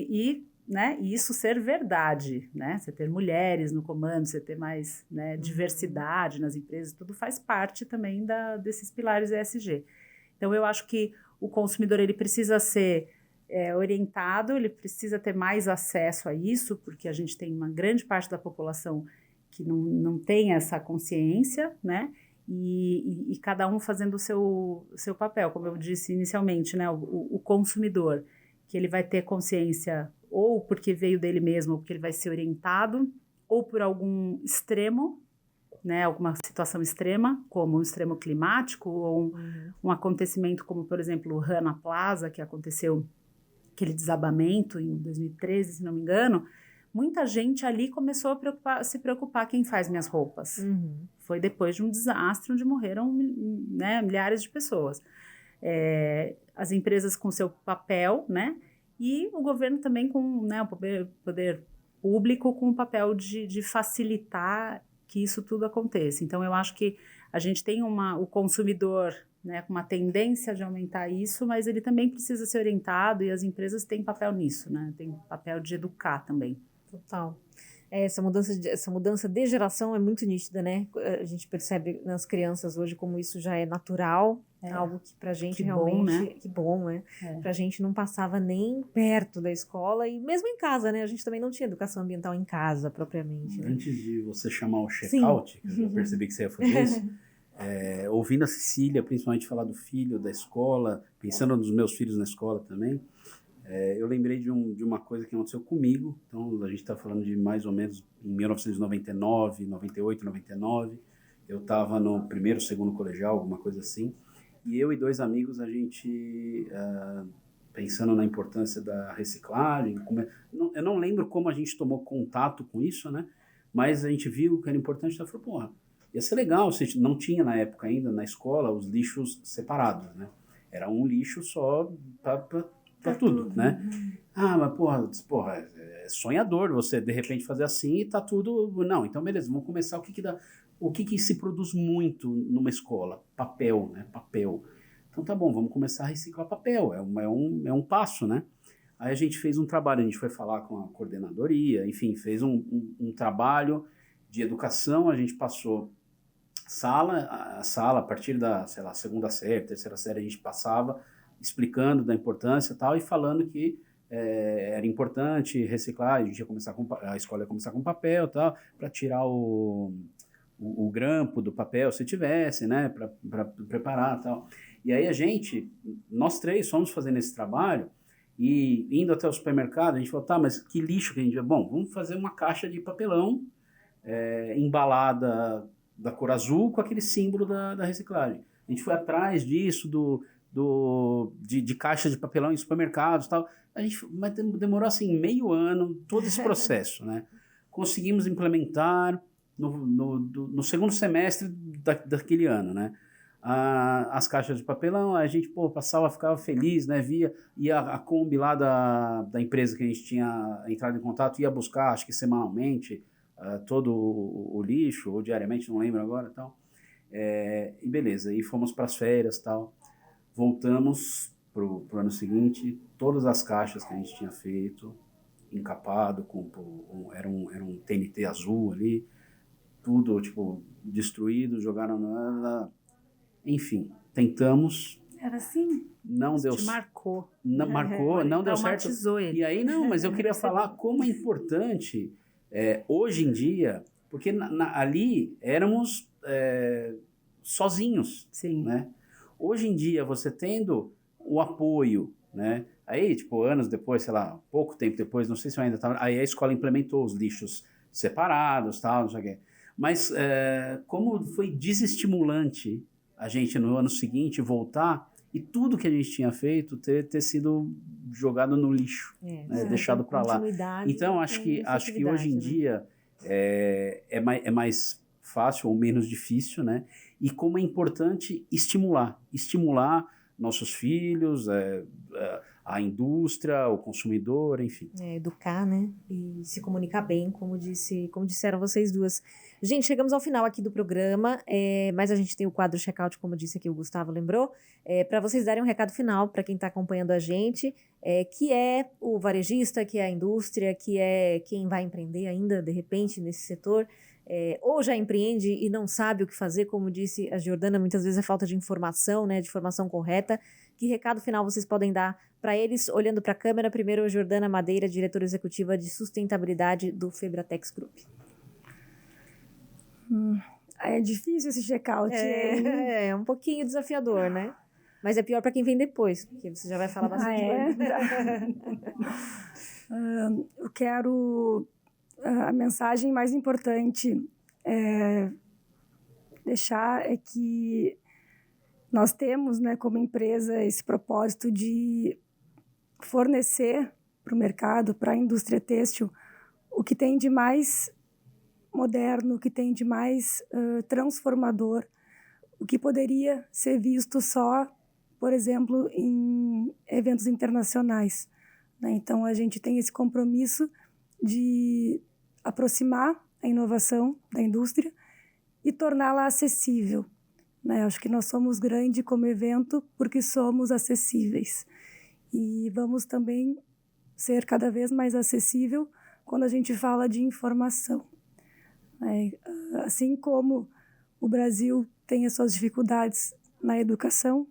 né? E isso ser verdade, né? Você ter mulheres no comando, você ter mais, né, diversidade nas empresas, tudo faz parte também desses pilares ESG. Então, eu acho que o consumidor, ele precisa ser orientado, ele precisa ter mais acesso a isso, porque a gente tem uma grande parte da população que não tem essa consciência, né? E cada um fazendo o seu papel, como eu disse inicialmente, né? O consumidor, que ele vai ter consciência ou porque veio dele mesmo, ou porque ele vai ser orientado, ou por algum extremo, né, alguma situação extrema, como um extremo climático, ou um acontecimento como, por exemplo, o Rana Plaza, que aconteceu aquele desabamento em 2013, se não me engano. Muita gente ali começou a se preocupar quem faz minhas roupas. Foi depois de um desastre onde morreram, né, milhares de pessoas. As empresas com seu papel, né, e o governo também com, né, o poder público com o papel de facilitar que isso tudo aconteça. Então, eu acho que a gente tem o consumidor, né, com uma tendência de aumentar isso, mas ele também precisa ser orientado e as empresas têm papel nisso, né? Tem papel de educar também. Total. Essa mudança de geração é muito nítida, né? A gente percebe nas crianças hoje como isso já é natural, algo que pra gente realmente... Que bom, né? Pra gente não passava nem perto da escola e mesmo em casa, né? A gente também não tinha educação ambiental em casa, propriamente. Né? Antes de você chamar o check-out, que eu percebi que você ia fazer isso, ouvindo a Cecília, principalmente falar do filho, da escola, pensando nos meus filhos na escola também, eu lembrei de uma coisa que aconteceu comigo. Então, a gente está falando de mais ou menos em 1999, 98, 99. Eu estava no primeiro, segundo colegial, alguma coisa assim. E eu e 2 amigos, a gente, pensando na importância da reciclagem, eu não lembro como a gente tomou contato com isso, né? Mas a gente viu que era importante, então falou, porra, ia ser legal, não tinha na época ainda, na escola, os lixos separados, né? Era um lixo só para tudo, né? Mas porra, é sonhador você de repente fazer assim e tá tudo... Não, então beleza, vamos começar. O que se produz muito numa escola? Papel, né? Papel. Então tá bom, vamos começar a reciclar papel, é um passo, né? Aí a gente fez um trabalho, a gente foi falar com a coordenadoria, enfim, fez um trabalho de educação, a gente passou a sala, a partir da, sei lá, segunda série, terceira série, a gente passava explicando da importância e tal, e falando que era importante reciclar, a escola ia começar com papel e tal, para tirar o grampo do papel, se tivesse, né, para preparar e tal. E aí nós 3 fomos fazendo esse trabalho, e indo até o supermercado, a gente falou, tá, mas que lixo que a gente vai... Bom, vamos fazer uma caixa de papelão embalada da cor azul com aquele símbolo da reciclagem. A gente foi atrás disso, de caixa de papelão em supermercados e tal. Mas demorou assim meio ano, todo esse processo, né? Conseguimos implementar no segundo semestre daquele ano, né? As caixas de papelão, a gente passava, ficava feliz, né? Ia a Kombi lá da empresa que a gente tinha entrado em contato, ia buscar, acho que semanalmente, todo o lixo, ou diariamente, não lembro agora, tal. E beleza, e fomos para as férias, tal. Voltamos pro ano seguinte, todas as caixas que a gente tinha feito, encapado, era um TNT azul ali, tudo, tipo, destruído, jogaram enfim, tentamos. Era assim? Não deu certo. Marcou. Não deu certo. Traumatizou ele. E aí, não, mas eu queria falar como é importante, hoje em dia, porque ali éramos sozinhos, Sim. Né? Hoje em dia, você tendo o apoio, né? Aí, tipo, anos depois, sei lá, pouco tempo depois, não sei se eu ainda estava... Aí a escola implementou os lixos separados, tal, não sei o quê. Mas como foi desestimulante a gente, no ano seguinte, voltar e tudo que a gente tinha feito ter sido jogado no lixo, né? Deixado para lá. Então, acho que hoje em dia é mais fácil ou menos difícil, né? E como é importante estimular nossos filhos, a indústria, o consumidor, enfim. Educar, né? E se comunicar bem, como disseram vocês duas. Gente, chegamos ao final aqui do programa, mas a gente tem o quadro Checkout, como disse aqui o Gustavo lembrou, para vocês darem um recado final para quem está acompanhando a gente, que é o varejista, que é a indústria, que é quem vai empreender ainda, de repente, nesse setor, ou já empreende e não sabe o que fazer, como disse a Jordana, muitas vezes é falta de informação, né, de informação correta. Que recado final vocês podem dar para eles, olhando para a câmera? Primeiro, a Jordana Madeira, diretora executiva de sustentabilidade do Febratex Group. É difícil esse check-out. É um pouquinho desafiador, né? Mas é pior para quem vem depois, porque você já vai falar bastante coisa. Eu quero... A mensagem mais importante deixar é que nós temos, né, como empresa, esse propósito de fornecer para o mercado, para a indústria têxtil, o que tem de mais moderno, o que tem de mais transformador, o que poderia ser visto só, por exemplo, em eventos internacionais, né? Então, a gente tem esse compromisso de aproximar a inovação da indústria e torná-la acessível, né? Acho que nós somos grande como evento porque somos acessíveis. E vamos também ser cada vez mais acessível quando a gente fala de informação. Assim como o Brasil tem as suas dificuldades na educação,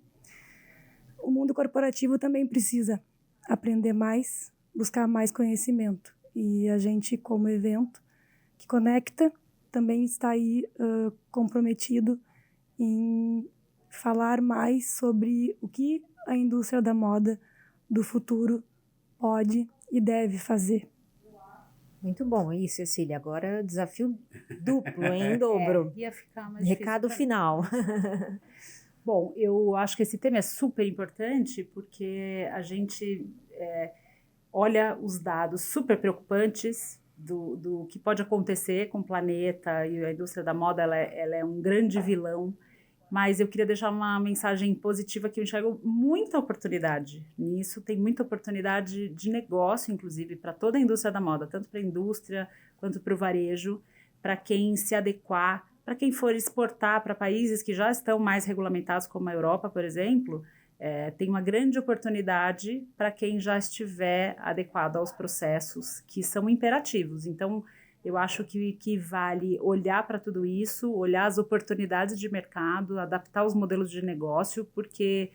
o mundo corporativo também precisa aprender mais, buscar mais conhecimento. E a gente, como evento que conecta, também está aí comprometido em falar mais sobre o que a indústria da moda do futuro pode e deve fazer. Muito bom, isso, Cecília. Agora desafio duplo, em dobro. Ia ficar mais Recado final. Bom, eu acho que esse tema é super importante porque a gente olha os dados super preocupantes do que pode acontecer com o planeta, e a indústria da moda ela é um grande vilão, mas eu queria deixar uma mensagem positiva que eu enxergo muita oportunidade nisso, tem muita oportunidade de negócio, inclusive, para toda a indústria da moda, tanto para a indústria quanto para o varejo, para quem se adequar, para quem for exportar para países que já estão mais regulamentados, como a Europa, por exemplo, tem uma grande oportunidade para quem já estiver adequado aos processos que são imperativos. Então, eu acho que vale olhar para tudo isso, olhar as oportunidades de mercado, adaptar os modelos de negócio, porque,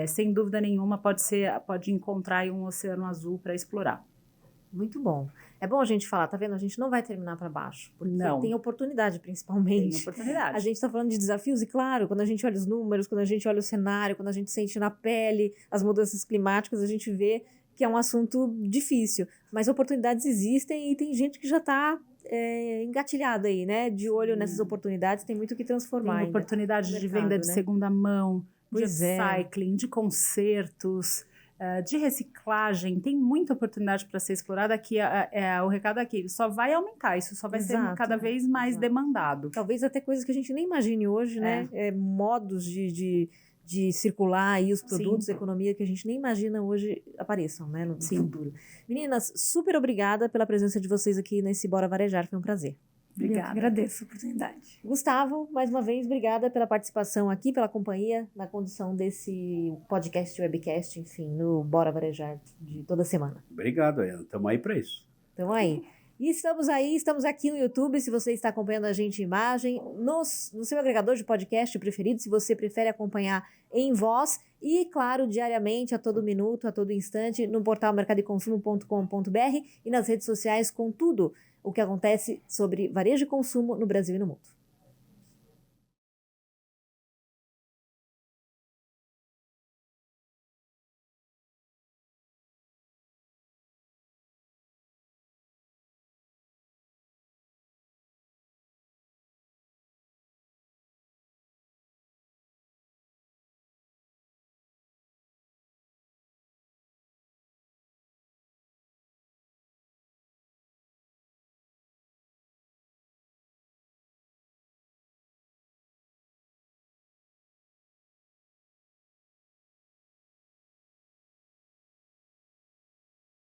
sem dúvida nenhuma, pode encontrar aí um oceano azul para explorar. Muito bom. É bom a gente falar, tá vendo? A gente não vai terminar para baixo, porque Não. tem oportunidade, principalmente. Tem oportunidade. A gente está falando de desafios e, claro, quando a gente olha os números, quando a gente olha o cenário, quando a gente sente na pele as mudanças climáticas, a gente vê que é um assunto difícil. Mas oportunidades existem e tem gente que já está engatilhada aí, né? De olho nessas oportunidades, tem muito o que transformar. Tem oportunidade de venda de segunda mão, de upcycling, de concertos, de reciclagem, tem muita oportunidade para ser explorada aqui. O recado aqui só vai aumentar, isso só vai ser cada vez mais demandado. Talvez até coisas que a gente nem imagine hoje, né? Modos de circular aí os produtos, economia que a gente nem imagina hoje apareçam, né? No futuro. Meninas, super obrigada pela presença de vocês aqui nesse Bora Varejar, foi um prazer. Obrigada. Eu que agradeço a oportunidade. Gustavo, mais uma vez, obrigada pela participação aqui, pela companhia na condução desse podcast, webcast, enfim, no Bora Varejar de toda semana. Obrigado, Ana. Estamos aí para isso. Estamos aí. E estamos aqui no YouTube, se você está acompanhando a gente em imagem, no seu agregador de podcast preferido, se você prefere acompanhar em voz, e, claro, diariamente, a todo minuto, a todo instante, no portal mercadoeconsumo.com.br e nas redes sociais com tudo o que acontece sobre varejo e consumo no Brasil e no mundo.